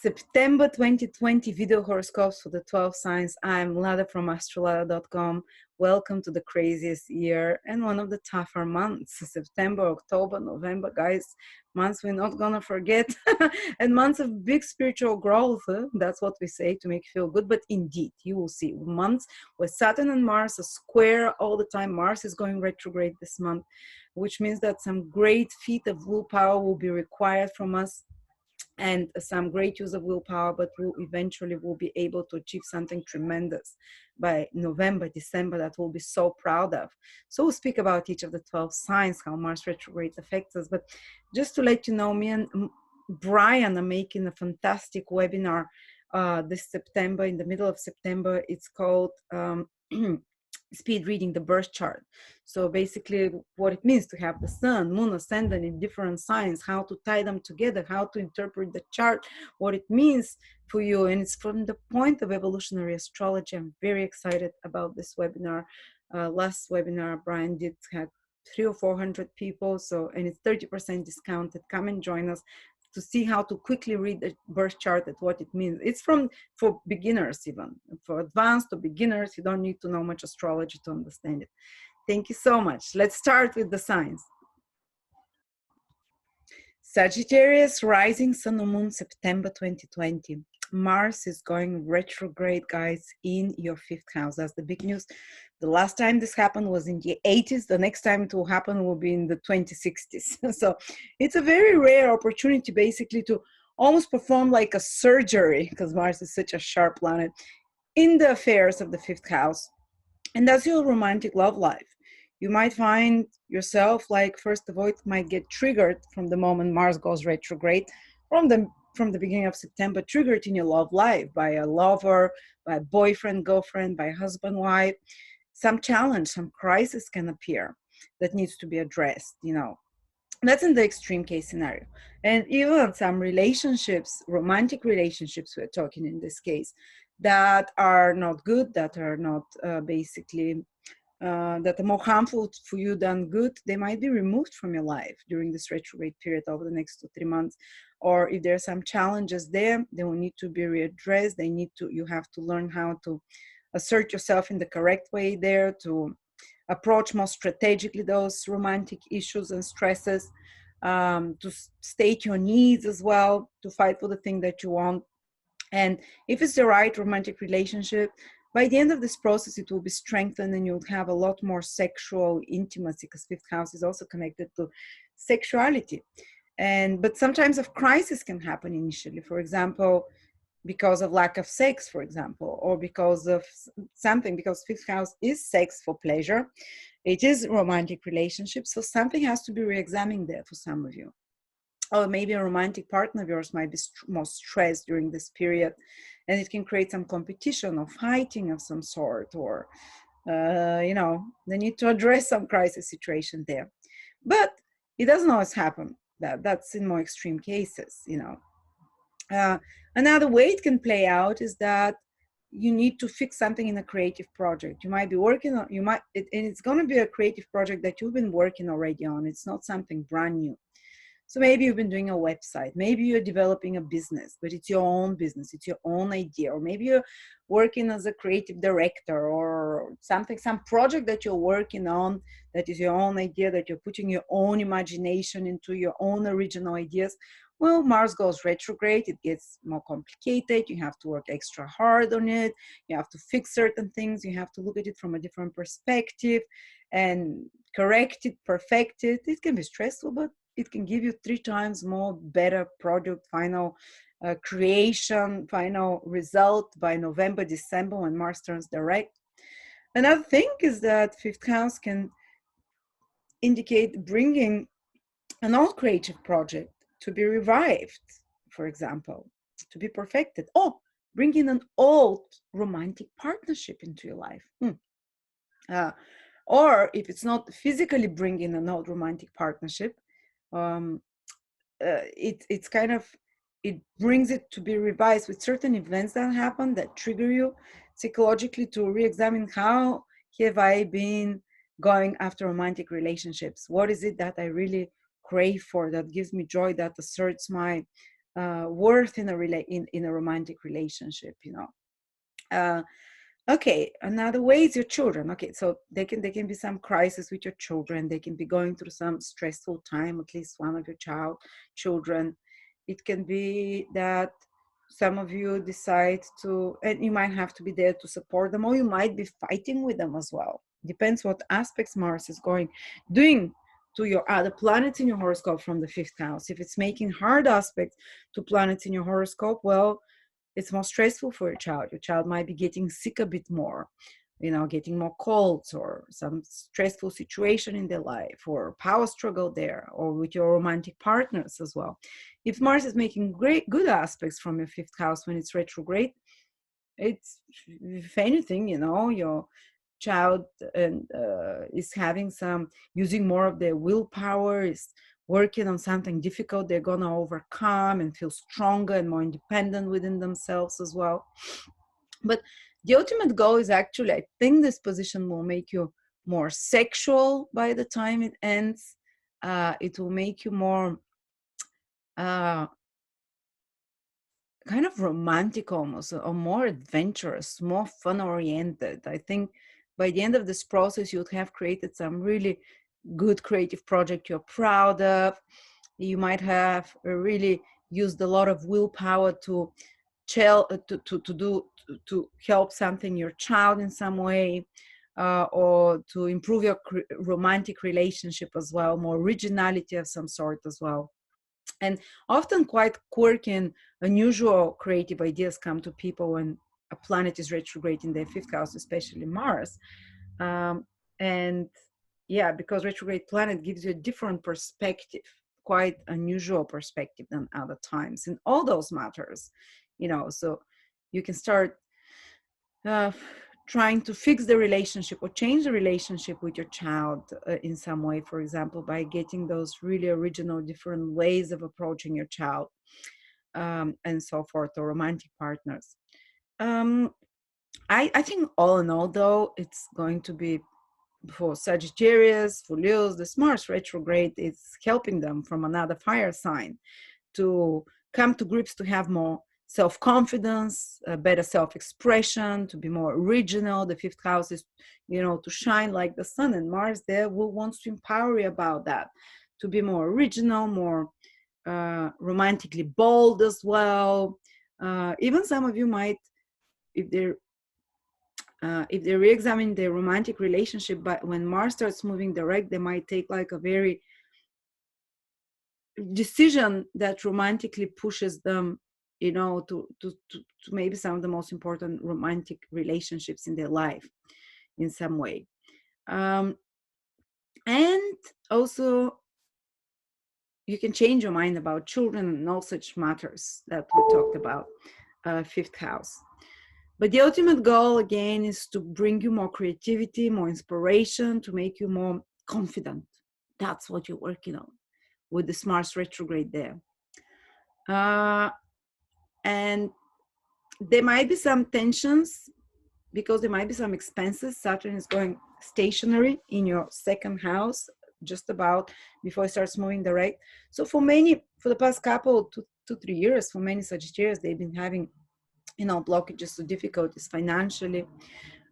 September 2020 video horoscopes for the 12 signs. I'm Lada from astrolada.com. Welcome to the craziest year and one of the tougher months. September, October, November, guys, months we're not gonna forget. And months of big spiritual growth. That's what we say to make you feel good. But indeed, you will see months where Saturn and Mars are square all the time. Mars is going retrograde this month, which means that some great feat of willpower will be required from us, and some great use of willpower, but we'll eventually will be able to achieve something tremendous by November, December, that we'll be so proud of. So we'll speak about each of the 12 signs, how Mars retrograde affects us. But just to let you know, me and Brian are making a fantastic webinar this September, in the middle of September. It's called speed reading the birth chart. So basically what it means to have the sun, moon, ascendant in different signs, how to tie them together, how to interpret the chart, what it means for you. And it's from the point of evolutionary astrology. I'm very excited about this webinar. Last webinar Brian did had 300 or 400 people, so, and it's 30% discounted. Come and join us to see how to quickly read the birth chart and what it means. It's for beginners, even for advanced or beginners. You don't need to know much astrology to understand it. Thank you so much. Let's start with the signs. Sagittarius, rising sun or moon, September 2020. Mars is going retrograde, guys, in your 5th house. That's the big news. The last time this happened was in the 80s. The next time it will happen will be in the 2060s. So it's a very rare opportunity, basically, to almost perform like a surgery, because Mars is such a sharp planet, in the affairs of the 5th house. And that's your romantic love life. You might find yourself, like, first of all, it might get triggered from the moment Mars goes retrograde, from the beginning of September, triggered in your love life by a lover, by a boyfriend, girlfriend, by husband, wife. Some challenge, some crisis can appear that needs to be addressed, you know. That's in the extreme case scenario. And even some relationships, romantic relationships, we're talking in this case, that are not good, that are not that are more harmful for you than good, they might be removed from your life during this retrograde period over the next 2 or 3 months. Or if there are some challenges there, they will need to be readdressed. You have to learn how to assert yourself in the correct way there, to approach more strategically those romantic issues and stresses, to state your needs as well, to fight for the thing that you want. And if it's the right romantic relationship, by the end of this process, it will be strengthened and you'll have a lot more sexual intimacy, because 5th house is also connected to sexuality. But sometimes a crisis can happen initially, for example, because of lack of sex, for example, or because of something, because 5th house is sex for pleasure. It is romantic relationships. So something has to be re-examined there for some of you. Or maybe a romantic partner of yours might be more stressed during this period, and it can create some competition or fighting of some sort, or, you know, they need to address some crisis situation there. But it doesn't always happen. That's in more extreme cases, you know. Another way it can play out is that you need to fix something in a creative project. You might be working on, and it's going to be a creative project that you've been working already on. It's not something brand new. So maybe you've been doing a website, maybe you're developing a business, but it's your own business, it's your own idea, or maybe you're working as a creative director or something, some project that you're working on that is your own idea, that you're putting your own imagination into, your own original ideas. Well, Mars goes retrograde, it gets more complicated, you have to work extra hard on it, you have to fix certain things, you have to look at it from a different perspective and correct it, perfect it. It can be stressful, but it can give you 3 times more better product, final creation, final result by November, December, when Mars turns direct. Another thing is that 5th house can indicate bringing an old creative project to be revived, for example, to be perfected, or bringing an old romantic partnership into your life. Or if it's not physically bringing an old romantic partnership, it's kind of, it brings it to be revised with certain events that happen that trigger you psychologically to re-examine, how have I been going after romantic relationships? What is it that I really crave for, that gives me joy, that asserts my worth in in a romantic relationship, you know. Okay, another way is your children. Okay, so they can be some crisis with your children. They can be going through some stressful time, at least one of your children. It can be that some of you decide to, and you might have to be there to support them, or you might be fighting with them as well. Depends what aspects Mars is doing to your other planets in your horoscope from the fifth house. If it's making hard aspects to planets in your horoscope, well, it's more stressful for your child. Your child might be getting sick a bit more, you know, getting more colds or some stressful situation in their life or power struggle there, or with your romantic partners as well. If Mars is making good aspects from your fifth house when it's retrograde, it's, if anything, you know, your child is having some, using more of their willpower, is working on something difficult they're going to overcome and feel stronger and more independent within themselves as well. But the ultimate goal is actually, I think this position will make you more sexual by the time it ends. It will make you more kind of romantic almost, or more adventurous, more fun oriented. I think by the end of this process, you'd have created some really good creative project you're proud of. You might have really used a lot of willpower to to help something your child in some way, or to improve your romantic relationship as well, more originality of some sort as well. And often quite quirky and unusual creative ideas come to people when a planet is retrograde in their fifth house, especially Mars. And yeah, because retrograde planet gives you a different perspective, quite unusual perspective than other times in all those matters, you know. So you can start uh, trying to fix the relationship or change the relationship with your child in some way, for example, by getting those really original different ways of approaching your child, and so forth, or romantic partners. um, I think all in all, though, it's going to be, for Sagittarius, for Leos, the Mars retrograde is helping them from another fire sign to come to grips, to have more self-confidence, better self-expression, to be more original. The fifth house is, you know, to shine like the sun, and Mars there will wants to empower you about that, to be more original, more romantically bold as well. Even some of you might, if they re-examine their romantic relationship, but when Mars starts moving direct, they might take like a very decision that romantically pushes them, you know, to maybe some of the most important romantic relationships in their life in some way. And also, you can change your mind about children and all such matters that we talked about, fifth house. But the ultimate goal, again, is to bring you more creativity, more inspiration, to make you more confident. That's what you're working on with the Mars retrograde there. And there might be some tensions because there might be some expenses. Saturn is going stationary in your second house just about before it starts moving direct. So for the past couple, 2-3 years, for many Sagittarius, they've been having, you know, blockages to difficulties financially,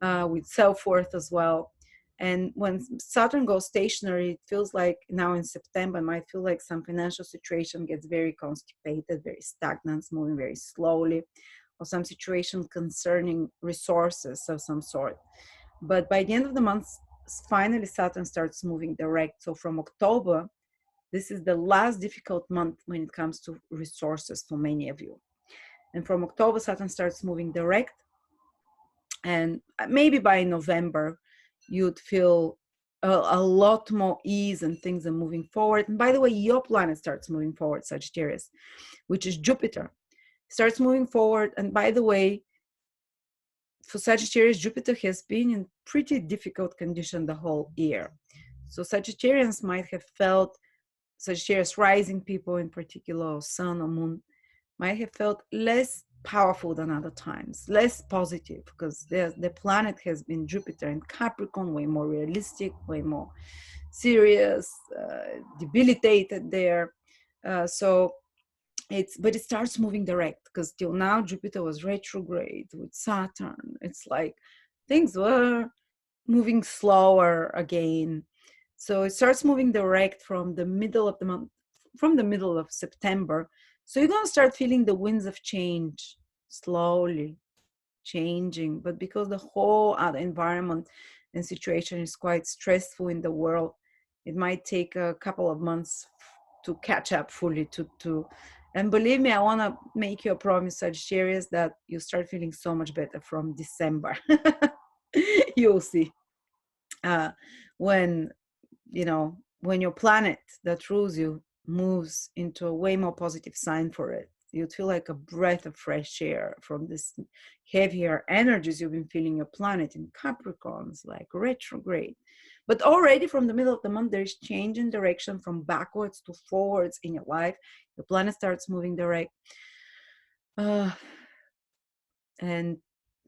with self-worth as well. And when Saturn goes stationary, it feels like now in September, it might feel like some financial situation gets very constipated, very stagnant, moving very slowly, or some situation concerning resources of some sort. But by the end of the month, finally Saturn starts moving direct. So from October, this is the last difficult month when it comes to resources for many of you. And from October, Saturn starts moving direct. And maybe by November, you'd feel a lot more ease and things are moving forward. And by the way, your planet starts moving forward, Sagittarius, which is Jupiter, starts moving forward. And by the way, for Sagittarius, Jupiter has been in pretty difficult condition the whole year. So Sagittarians might have felt, Sagittarius rising people in particular, or sun or moon, might have felt less powerful than other times, less positive, because the planet has been Jupiter in Capricorn, way more realistic, way more serious, debilitated there. So but it starts moving direct, because till now Jupiter was retrograde with Saturn. It's like things were moving slower again. So it starts moving direct from the middle of the month, from the middle of September. So you're going to start feeling the winds of change slowly changing. But because the whole other environment and situation is quite stressful in the world, it might take a couple of months to catch up fully to and believe me, I want to make you a promise, Sagittarius, that you start feeling so much better from December. You'll see. When when your planet that rules you moves into a way more positive sign for it, you'd feel like a breath of fresh air from this heavier energies you've been feeling your planet in Capricorns, like retrograde. But already from the middle of the month, there's change in direction from backwards to forwards in your life. The planet starts moving direct. And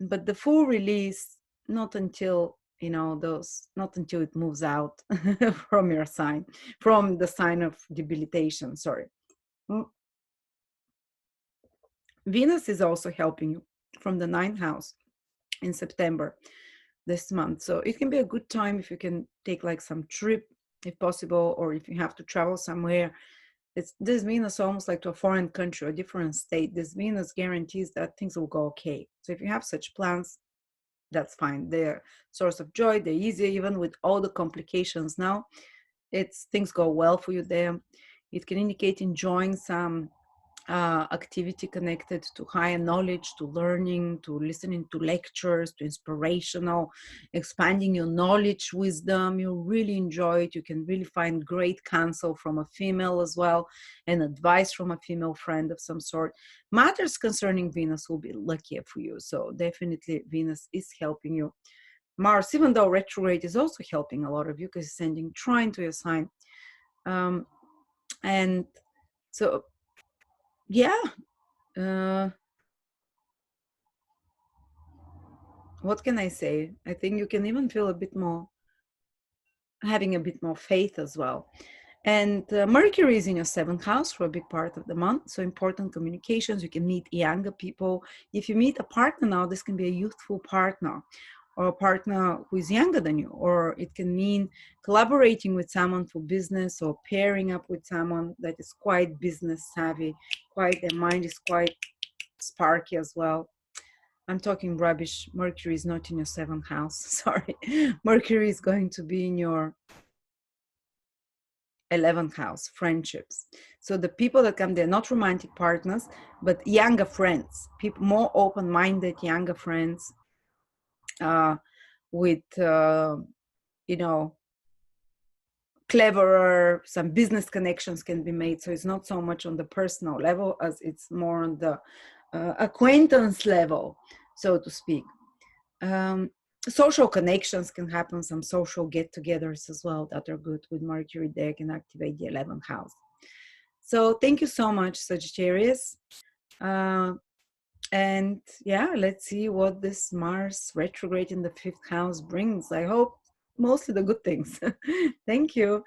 but the full release, not until not until it moves out from your sign, from the sign of debilitation, sorry. Venus is also helping you from the ninth house in September this month. So it can be a good time if you can take like some trip, if possible, or if you have to travel somewhere. This Venus almost like to a foreign country or a different state. This Venus guarantees that things will go okay. So if you have such plans, that's fine. They're source of joy. They're easier, even with all the complications now. Things go well for you there. It can indicate enjoying some activity connected to higher knowledge, to learning, to listening to lectures, to inspirational, expanding your knowledge, wisdom. You really enjoy it. You can really find great counsel from a female as well, and advice from a female friend of some sort. Matters concerning Venus will be luckier for you. So definitely Venus is helping you. Mars, even though retrograde, is also helping a lot of you because it's sending trine to your sign. And so yeah, what can I say? I think you can even feel a bit more, having a bit more faith as well. And Mercury is in your seventh house for a big part of the month. So important communications. You can meet younger people. If you meet a partner now, this can be a youthful partner or a partner who is younger than you, or it can mean collaborating with someone for business or pairing up with someone that is quite business savvy, their mind is quite sparky as well. I'm talking rubbish. Mercury is not in your seventh house. Sorry. Mercury is going to be in your 11th house, friendships. So the people that come, they're not romantic partners, but younger friends, people more open-minded, younger friends with, cleverer, some business connections can be made. So it's not so much on the personal level as it's more on the acquaintance level, so to speak. Social connections can happen, some social get-togethers as well that are good with Mercury. They can activate the 11th house. So thank you so much, Sagittarius. And yeah, let's see what this Mars retrograde in the 5th house brings. I hope mostly the good things. Thank you.